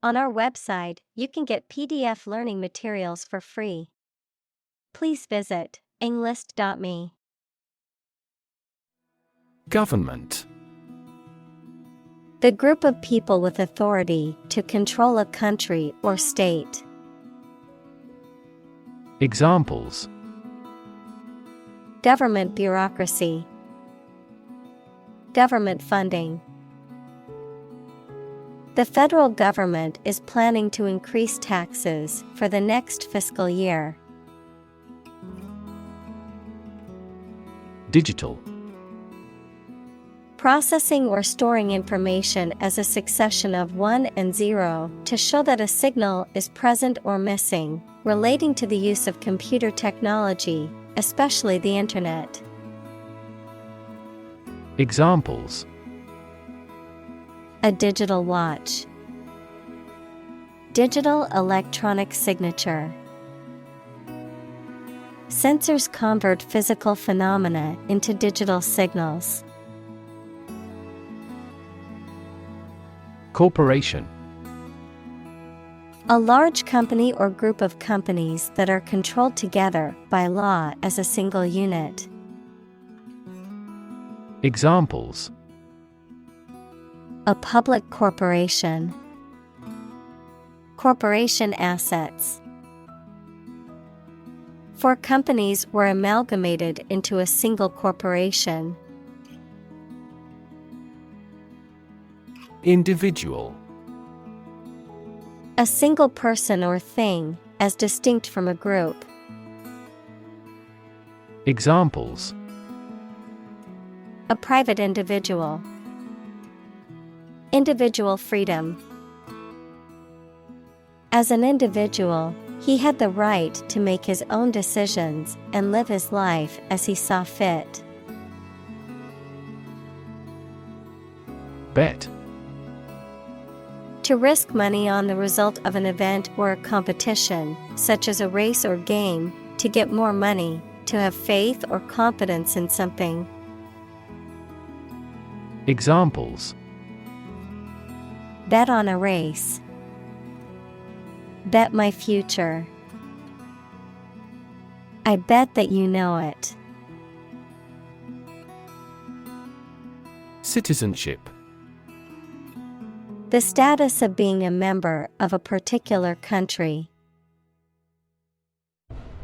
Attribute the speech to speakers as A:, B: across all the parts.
A: On our website, you can get PDF learning materials for free. Please visit englist.me.
B: Government.
A: The group of people with authority to control a country or state.
B: Examples:
A: Government bureaucracy. Government funding. The federal government is planning to increase taxes for the next fiscal year.
B: Digital.
A: Processing or storing information as a succession of 1 and 0 to show that a signal is present or missing, relating to the use of computer technology, especially the Internet.
B: Examples:
A: A digital watch. Digital electronic signature. Sensors convert physical phenomena into digital signals.
B: Corporation.
A: A large company or group of companies that are controlled together by law as a single unit.
B: Examples:
A: A public corporation. Corporation assets. 4 companies were amalgamated into a single corporation.
B: Individual.
A: A single person or thing, as distinct from a group.
B: Examples:
A: A private individual. Individual freedom. As an individual, he had the right to make his own decisions and live his life as he saw fit.
B: Bet.
A: To risk money on the result of an event or a competition, such as a race or game, to get more money, to have faith or confidence in something.
B: Examples:
A: Bet on a race. Bet my future. I bet that you know it.
B: Citizenship.
A: The status of being a member of a particular country.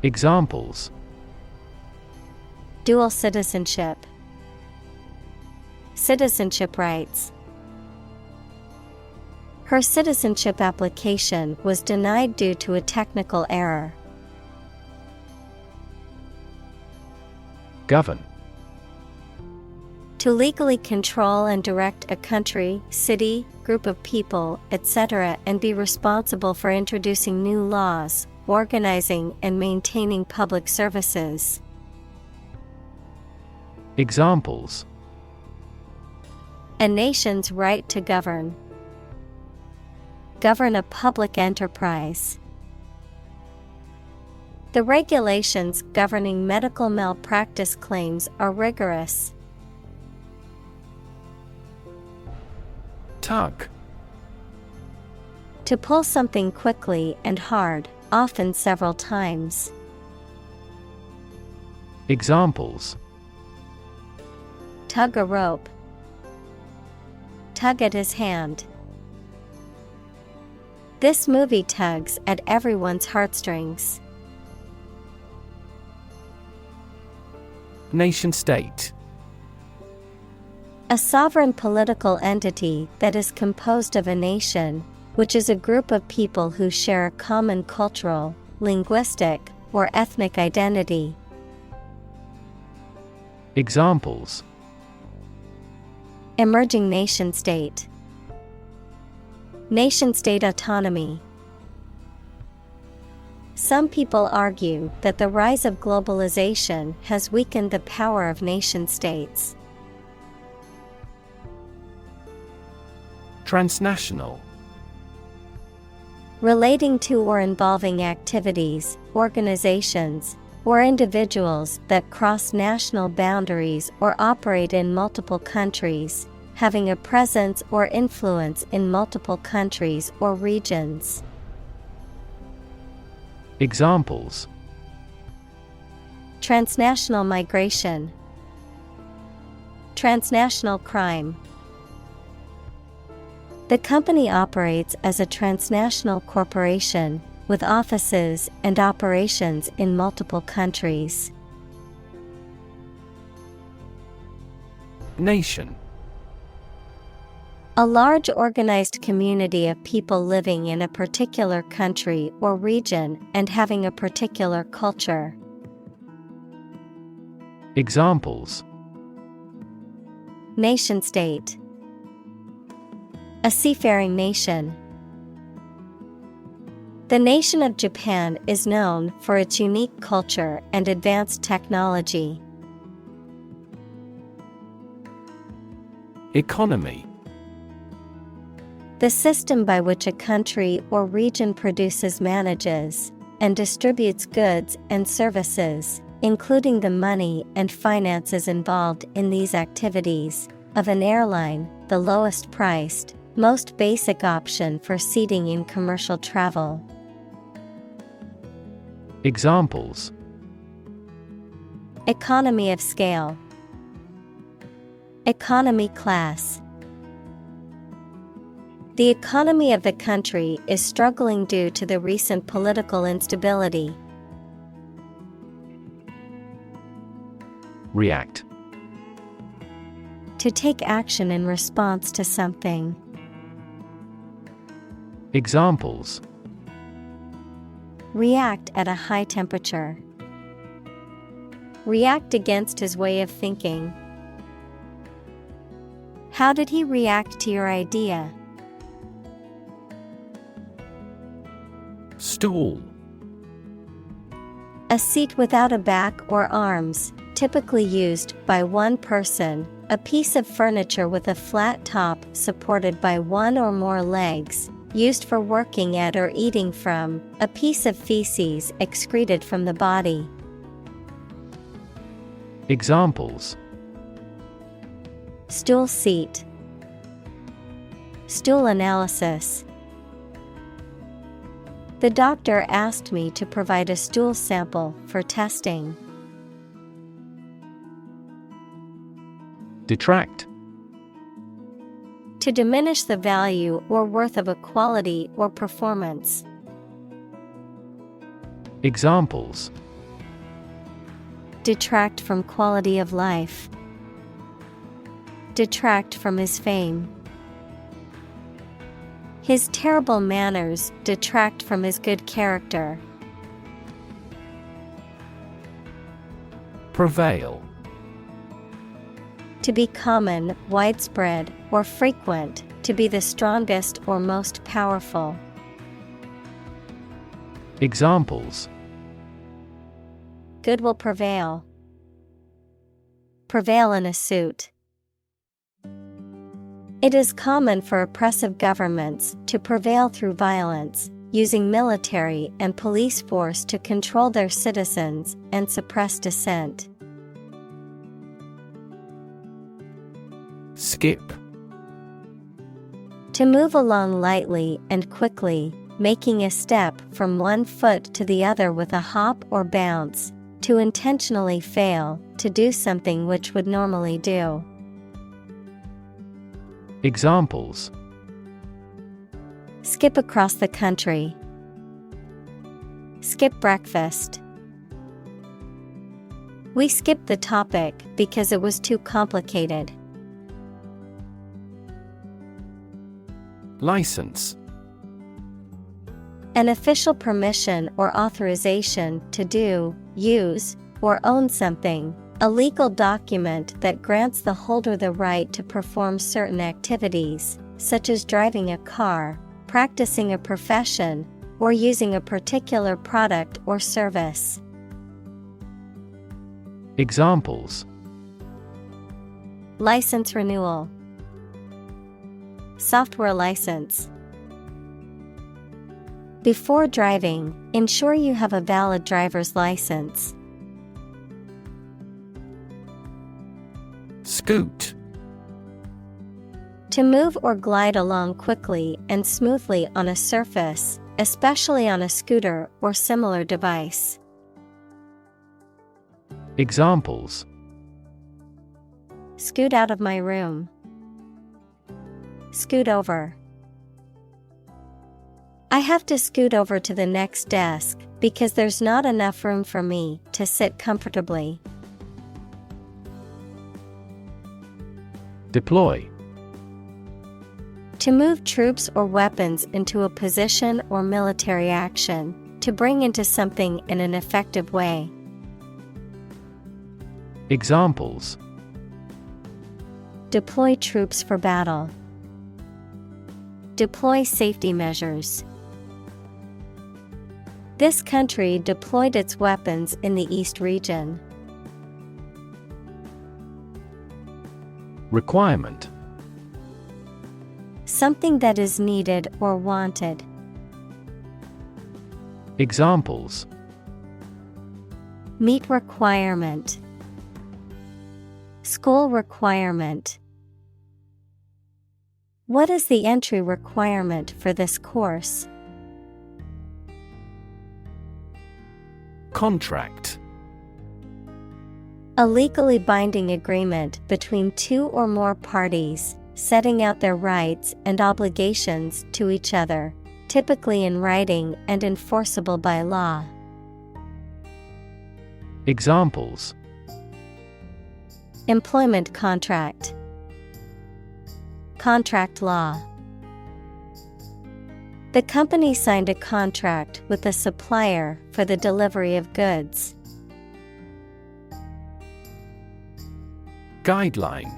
B: Examples:
A: Dual citizenship. Citizenship rights. Her citizenship application was denied due to a technical error.
B: Govern.
A: To legally control and direct a country, city, group of people, etc., and be responsible for introducing new laws, organizing and maintaining public services.
B: Examples:
A: A nation's right to govern. Govern a public enterprise. The regulations governing medical malpractice claims are rigorous.
B: Tug.
A: To pull something quickly and hard, often several times.
B: Examples:
A: Tug a rope. Tug at his hand. This movie tugs at everyone's heartstrings.
B: Nation-state.
A: A sovereign political entity that is composed of a nation, which is a group of people who share a common cultural, linguistic, or ethnic identity.
B: Examples:
A: Emerging nation-state. Nation-state autonomy. Some people argue that the rise of globalization has weakened the power of nation-states.
B: Transnational.
A: Relating to or involving activities, organizations, or individuals that cross national boundaries or operate in multiple countries, having a presence or influence in multiple countries or regions.
B: Examples:
A: transnational migration, transnational crime. The company operates as a transnational corporation with offices and operations in multiple countries.
B: Nation.
A: A large organized community of people living in a particular country or region and having a particular culture.
B: Examples:
A: nation-state, a seafaring nation. The nation of Japan is known for its unique culture and advanced technology.
B: Economy.
A: The system by which a country or region produces, manages, and distributes goods and services, including the money and finances involved in these activities, of an airline, the lowest priced, most basic option for seating in commercial travel.
B: Examples:
A: economy of scale, economy class. The economy of the country is struggling due to the recent political instability.
B: React.
A: To take action in response to something.
B: Examples:
A: react at a high temperature, react against his way of thinking. How did he react to your idea?
B: Stool.
A: A seat without a back or arms, typically used by one person, a piece of furniture with a flat top supported by one or more legs, used for working at or eating from, a piece of feces excreted from the body.
B: Examples:
A: stool seat, stool analysis. The doctor asked me to provide a stool sample for testing.
B: Detract.
A: To diminish the value or worth of a quality or performance.
B: Examples:
A: detract from quality of life, detract from his fame. His terrible manners detract from his good character.
B: Prevail.
A: To be common, widespread, or frequent, to be the strongest or most powerful.
B: Examples:
A: good will prevail, prevail in a suit. It is common for oppressive governments to prevail through violence, using military and police force to control their citizens and suppress dissent.
B: Skip.
A: To move along lightly and quickly, making a step from one foot to the other with a hop or bounce, to intentionally fail to do something which would normally do.
B: Examples:
A: skip across the country, skip breakfast. We skipped the topic because it was too complicated.
B: License.
A: An official permission or authorization to do, use, or own something, a legal document that grants the holder the right to perform certain activities, such as driving a car, practicing a profession, or using a particular product or service.
B: Examples:
A: license renewal, software license. Before driving, ensure you have a valid driver's license.
B: Scoot.
A: To move or glide along quickly and smoothly on a surface, especially on a scooter or similar device.
B: Examples:
A: Scoot out of my room. Scoot over. I have to scoot over to the next desk because there's not enough room for me to sit comfortably.
B: Deploy.
A: To move troops or weapons into a position or military action, to bring into something in an effective way.
B: Examples:
A: Deploy troops for battle. Deploy safety measures. This country deployed its weapons in the East region.
B: Requirement.
A: Something that is needed or wanted.
B: Examples:
A: Meet requirement. School requirement. What is the entry requirement for this course?
B: Contract.
A: A legally binding agreement between two or more parties, setting out their rights and obligations to each other, typically in writing and enforceable by law.
B: Examples:
A: Employment contract. Contract law. The company signed a contract with a supplier for the delivery of goods.
B: Guideline.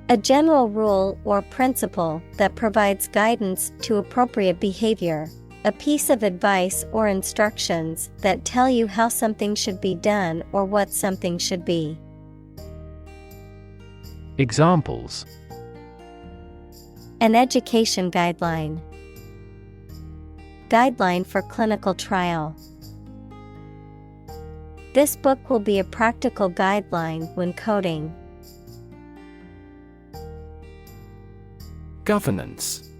A: A general rule or principle that provides guidance to appropriate behavior, a piece of advice or instructions that tell you how something should be done or what something should be.
B: Examples:
A: An education guideline. Guideline for clinical trial. This book will be a practical guideline when coding.
B: Governance.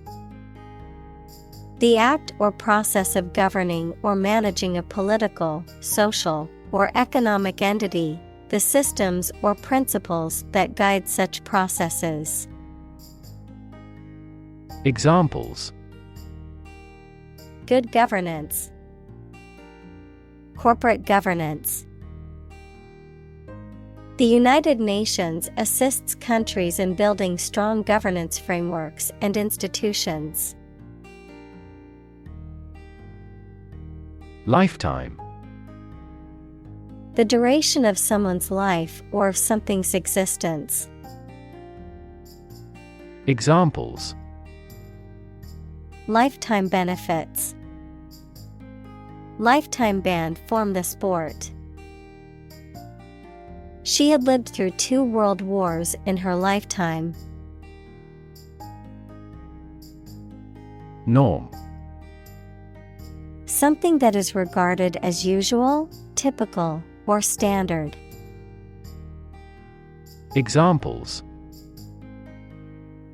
A: The act or process of governing or managing a political, social, or economic entity, the systems or principles that guide such processes.
B: Examples:
A: Good governance. Corporate governance. The United Nations assists countries in building strong governance frameworks and institutions.
B: Lifetime.
A: The duration of someone's life or of something's existence.
B: Examples:
A: Lifetime benefits. Lifetime ban formed the sport. She had lived through 2 world wars in her lifetime.
B: Norm.
A: Something that is regarded as usual, typical, or standard.
B: Examples: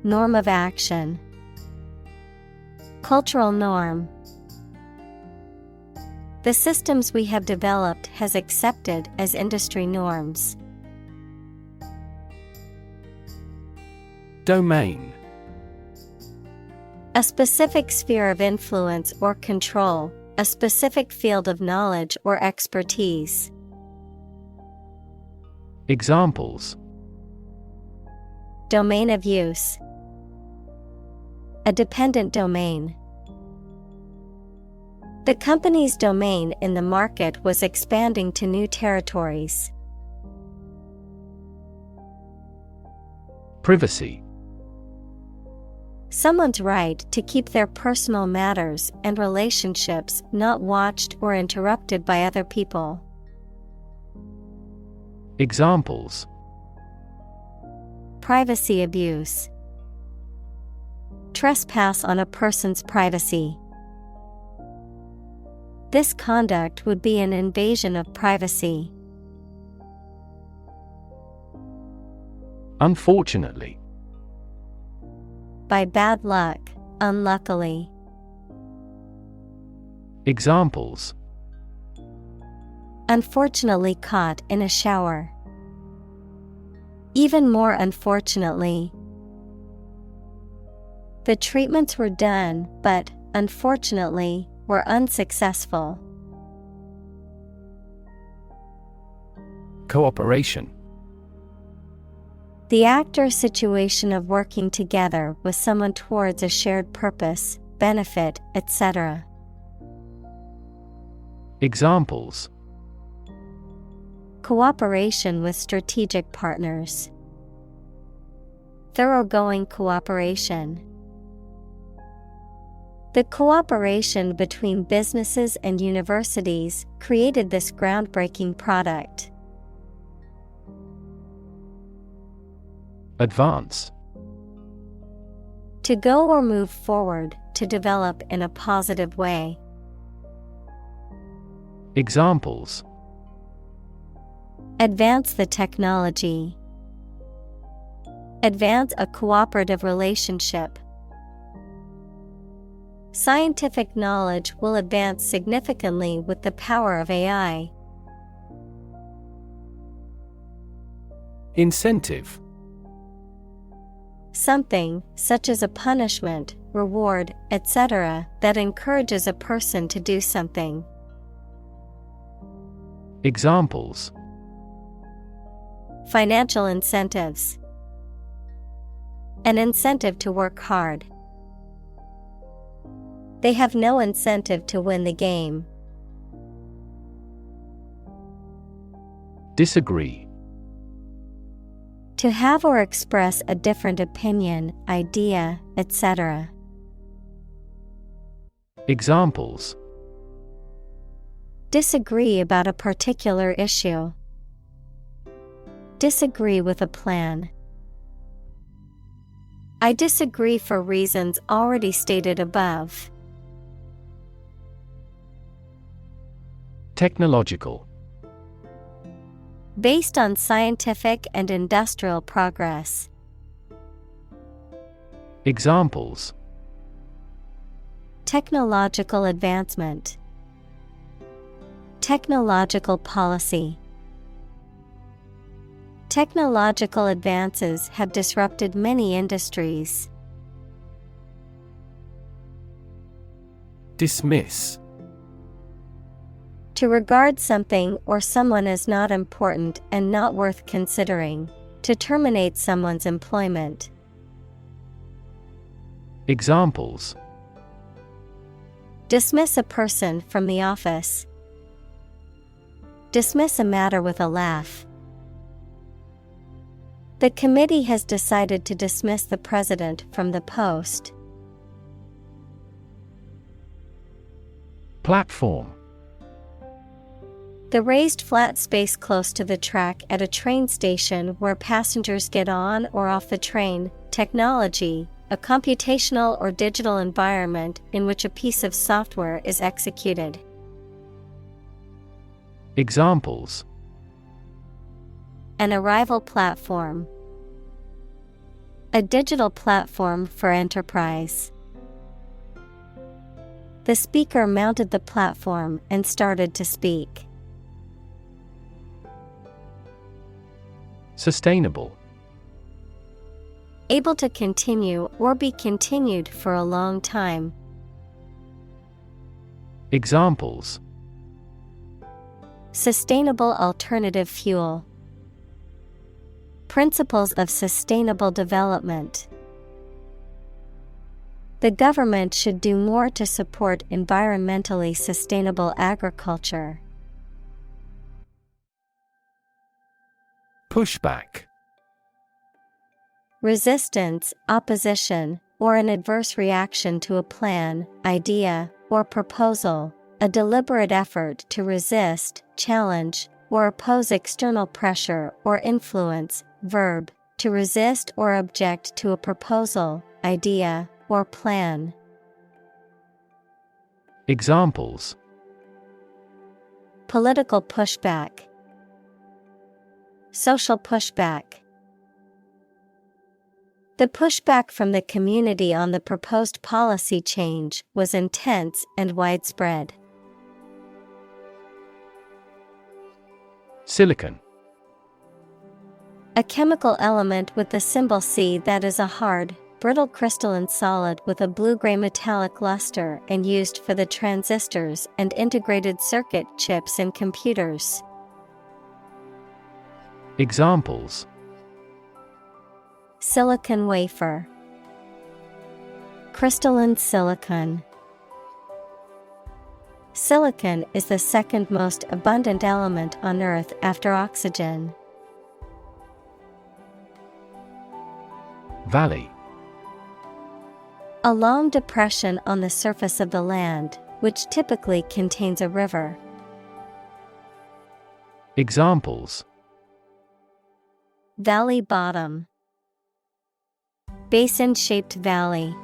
A: Norm of action. Cultural norm. The systems we have developed has accepted as industry norms.
B: Domain.
A: A specific sphere of influence or control, a specific field of knowledge or expertise.
B: Examples:
A: Domain of use. A dependent domain. The company's domain in the market was expanding to new territories.
B: Privacy.
A: Someone's right to keep their personal matters and relationships not watched or interrupted by other people.
B: Examples:
A: Privacy abuse. Trespass on a person's privacy. This conduct would be an invasion of privacy.
B: Unfortunately.
A: by bad luck, unluckily.
B: Examples:
A: Unfortunately caught in a shower. Even more unfortunately. The treatments were done, but, unfortunately, were unsuccessful.
B: Cooperation.
A: The act or situation of working together with someone towards a shared purpose, benefit, etc.
B: Examples:
A: Cooperation with strategic partners. Thoroughgoing cooperation. The cooperation between businesses and universities created this groundbreaking product.
B: Advance.
A: To go or move forward, to develop in a positive way.
B: Examples:
A: Advance the technology. Advance a cooperative relationship. Scientific knowledge will advance significantly with the power of AI.
B: Incentive.
A: Something, such as a punishment, reward, etc., that encourages a person to do something.
B: Examples:
A: Financial incentives. An incentive to work hard. They have no incentive to win the game.
B: Disagree.
A: To have or express a different opinion, idea, etc.
B: Examples:
A: Disagree about a particular issue. Disagree with a plan. I disagree for reasons already stated above.
B: Technological.
A: Based on scientific and industrial progress.
B: Examples:
A: Technological advancement. Technological policy. Technological advances have disrupted many industries.
B: Dismiss.
A: To regard something or someone as not important and not worth considering. To terminate someone's employment.
B: Examples:
A: Dismiss a person from the office. Dismiss a matter with a laugh. The committee has decided to dismiss the president from the post.
B: Platform. The
A: raised flat space close to the track at a train station where passengers get on or off the train. Technology, a computational or digital environment in which a piece of software is executed.
B: Examples:
A: An arrival platform. A digital platform for enterprise. The speaker mounted the platform and started to speak.
B: Sustainable.
A: Able to continue or be continued for a long time.
B: Examples:
A: Sustainable alternative fuel. Principles of sustainable development. The government should do more to support environmentally sustainable agriculture.
B: Pushback.
A: Resistance, opposition, or an adverse reaction to a plan, idea, or proposal. A deliberate effort to resist, challenge, or oppose external pressure or influence. Verb, to resist or object to a proposal, idea, or plan.
B: Examples:
A: Political pushback. Social pushback. The pushback from the community on the proposed policy change was intense and widespread.
B: Silicon.
A: A chemical element with the symbol C that is a hard, brittle crystalline solid with a blue-gray metallic luster and used for the transistors and integrated circuit chips in computers.
B: Examples:
A: Silicon wafer, crystalline silicon. Silicon is the second most abundant element on Earth after oxygen.
B: Valley.
A: A long depression on the surface of the land, which typically contains a river.
B: Examples:
A: Valley bottom, basin-shaped valley.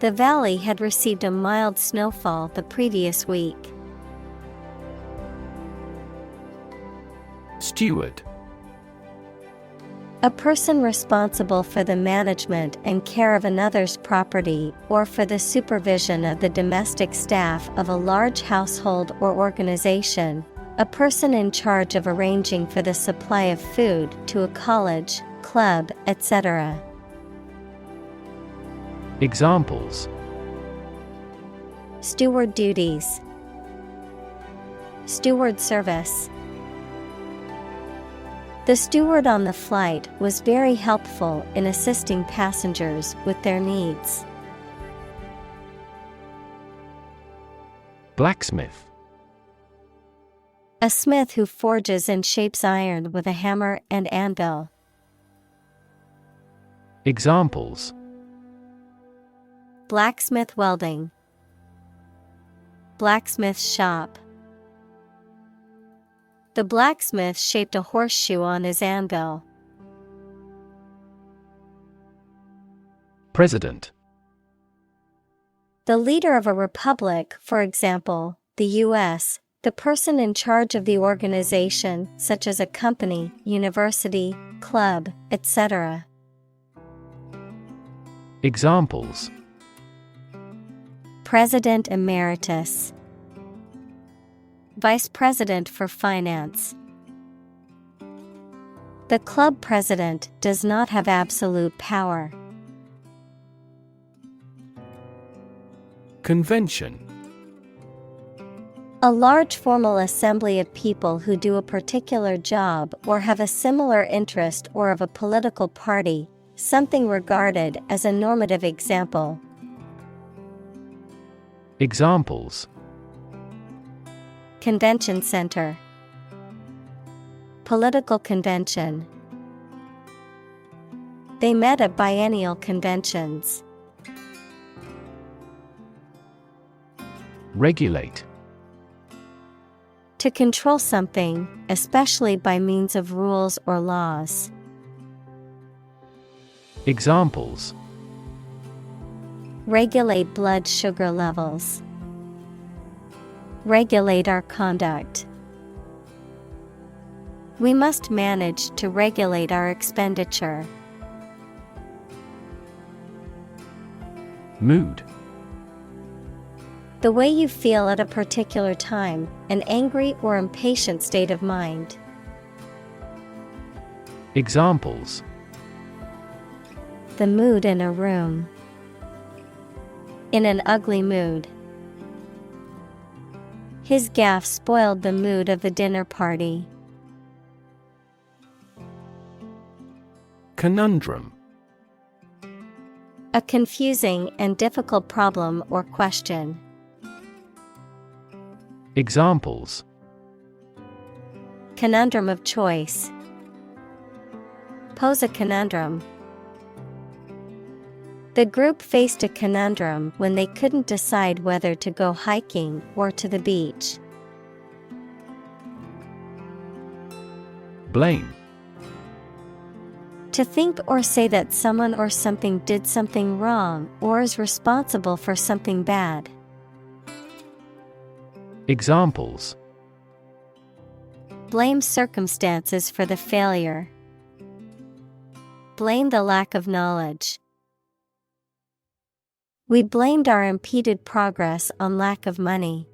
A: The valley had received a mild snowfall the previous week.
B: Steward.
A: A person responsible for the management and care of another's property or for the supervision of the domestic staff of a large household or organization. A person in charge of arranging for the supply of food to a college, club, etc.
B: Examples:
A: Steward duties, steward service. The steward on the flight was very helpful in assisting passengers with their needs.
B: Blacksmith.
A: A smith who forges and shapes iron with a hammer and anvil.
B: Examples:
A: Blacksmith welding, blacksmith shop. The blacksmith shaped a horseshoe on his anvil.
B: President.
A: The leader of a republic, for example, the U.S., the person in charge of the organization, such as a company, university, club, etc.
B: Examples:
A: President Emeritus, Vice President for Finance. The club president does not have absolute power.
B: Convention.
A: A large formal assembly of people who do a particular job or have a similar interest or of a political party, something regarded as a normative example.
B: Examples:
A: Convention center, political convention. They met at biennial conventions.
B: Regulate.
A: To control something, especially by means of rules or laws.
B: Examples:
A: Regulate blood sugar levels. Regulate our conduct. We must manage to regulate our expenditure.
B: Mood.
A: The way you feel at a particular time, an angry or impatient state of mind.
B: Examples:
A: The mood in a room. In an ugly mood. His gaffe spoiled the mood of the dinner party.
B: Conundrum.
A: A confusing and difficult problem or question.
B: Examples:
A: Conundrum of choice. Pose a conundrum. The group faced a conundrum when they couldn't decide whether to go hiking or to the beach.
B: Blame.
A: To think or say that someone or something did something wrong or is responsible for something bad.
B: Examples:
A: Blame circumstances for the failure. blame the lack of knowledge. We blamed our impeded progress on lack of money.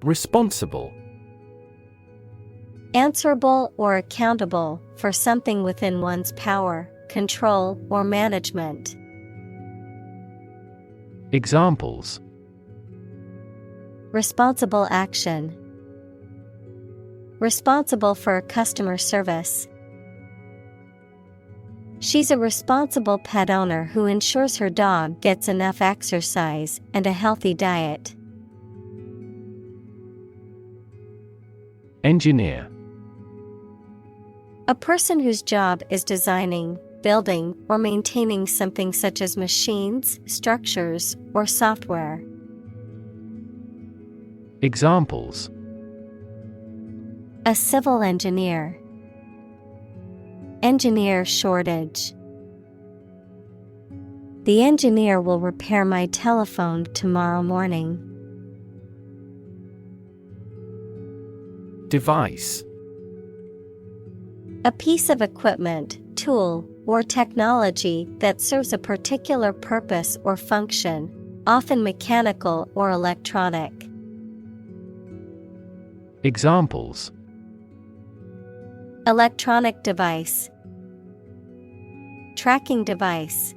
B: Responsible.
A: Answerable or accountable for something within one's power, control, or management.
B: Examples:
A: responsible action, responsible for customer service. She's a responsible pet owner who ensures her dog gets enough exercise and a healthy diet.
B: Engineer.
A: A person whose job is designing, building, or maintaining something such as machines, structures, or software.
B: Examples:
A: a civil engineer, engineer shortage. The engineer will repair my telephone tomorrow morning.
B: Device.
A: A piece of equipment, tool, or technology that serves a particular purpose or function, often mechanical or electronic.
B: Examples:
A: electronic device, tracking device.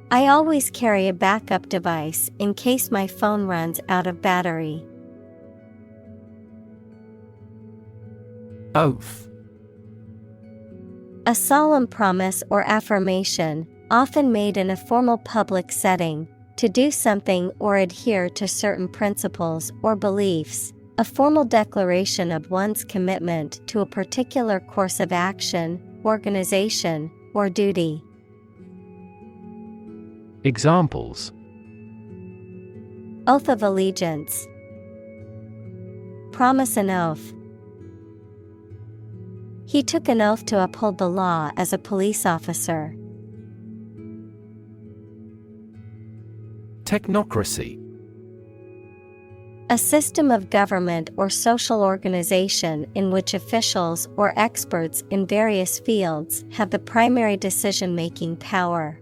A: I always carry a backup device in case my phone runs out of battery.
B: Oath.
A: A solemn promise or affirmation, often made in a formal public setting, to do something or adhere to certain principles or beliefs, a formal declaration of one's commitment to a particular course of action, organization, or duty.
B: Examples:
A: oath of allegiance, promise an oath. He took an oath to uphold the law as a police officer.
B: Technocracy.
A: A system of government or social organization in which officials or experts in various fields have the primary decision-making power.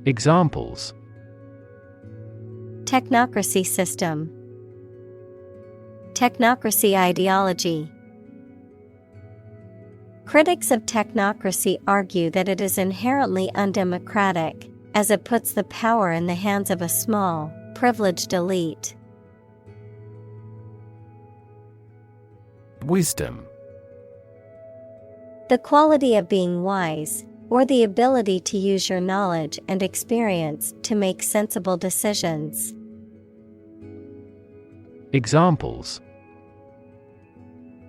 B: Examples:
A: technocracy system, technocracy ideology. Critics of technocracy argue that it is inherently undemocratic, as it puts the power in the hands of a small, privileged elite.
B: Wisdom.
A: The quality of being wise, or the ability to use your knowledge and experience to make sensible decisions.
B: Examples: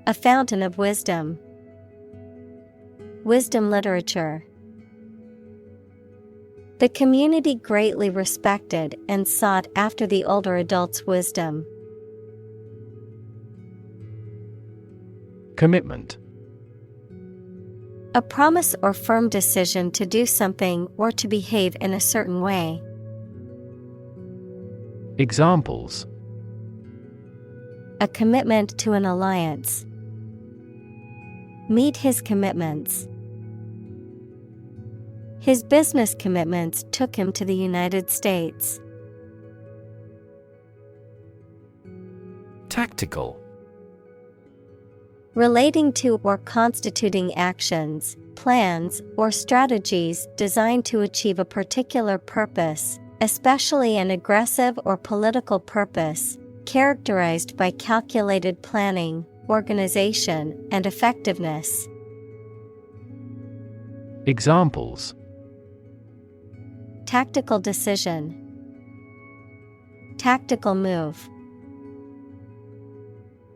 A: a fountain of wisdom, wisdom literature. The community greatly respected and sought after the older adult's wisdom.
B: Commitment.
A: A promise or firm decision to do something or to behave in a certain way.
B: Examples:
A: a commitment to an alliance. Meet his commitments. His business commitments took him to the United States.
B: Tactical.
A: Relating to or constituting actions, plans, or strategies designed to achieve a particular purpose, especially an aggressive or political purpose, characterized by calculated planning, organization, and effectiveness.
B: Examples:
A: tactical decision, tactical move.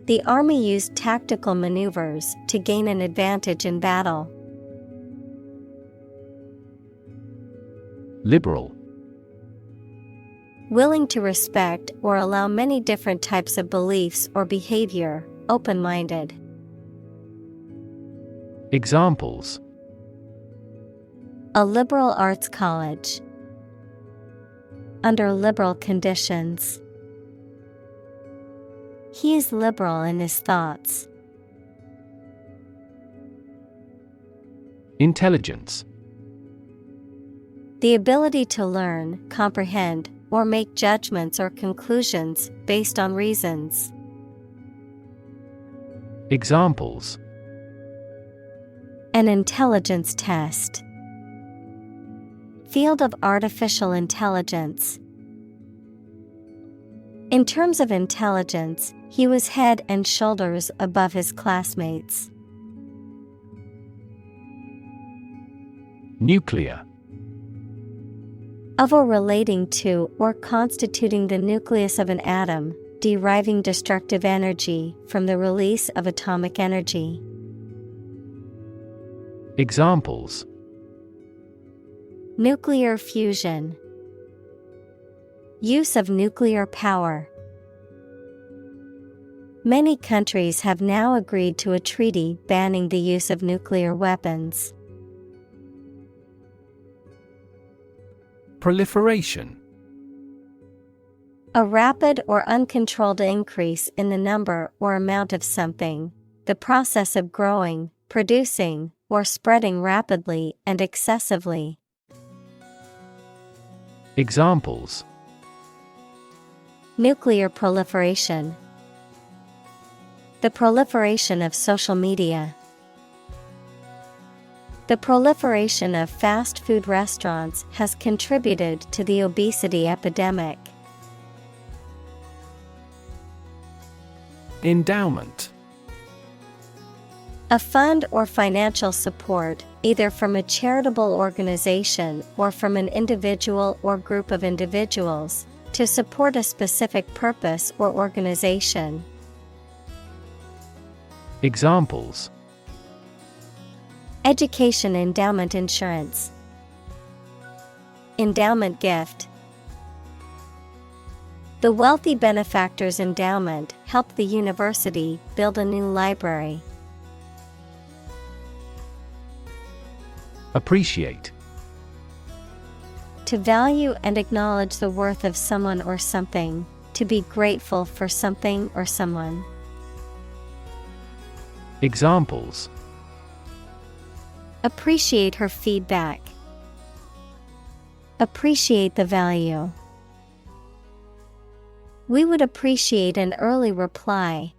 A: The army used tactical maneuvers to gain an advantage in battle.
B: Liberal.
A: Willing to respect or allow many different types of beliefs or behavior, open-minded.
B: Examples:
A: a liberal arts college. Under liberal conditions. He is liberal in his thoughts.
B: Intelligence.
A: The ability to learn, comprehend, or make judgments or conclusions based on reasons.
B: Examples:
A: An intelligence test. Field of artificial intelligence. In terms of intelligence, he was head and shoulders above his classmates.
B: Nuclear.
A: Of or relating to or constituting the nucleus of an atom, deriving destructive energy from the release of atomic energy.
B: Examples:
A: Nuclear fusion. Use of nuclear power. Many countries have now agreed to a treaty banning the use of nuclear weapons.
B: Proliferation.
A: A rapid or uncontrolled increase in the number or amount of something, the process of growing, producing, or spreading rapidly and excessively.
B: Examples:
A: Nuclear proliferation. The proliferation of social media. The proliferation of fast food restaurants has contributed to the obesity epidemic.
B: Endowment.
A: A fund or financial support, either from a charitable organization or from an individual or group of individuals, to support a specific purpose or organization.
B: Examples:
A: Education endowment insurance. Endowment gift. The wealthy benefactor's endowment helped the university build a new library.
B: Appreciate.
A: To value and acknowledge the worth of someone or something, to be grateful for something or someone.
B: Examples:
A: Appreciate her feedback. Appreciate the value. We would appreciate an early reply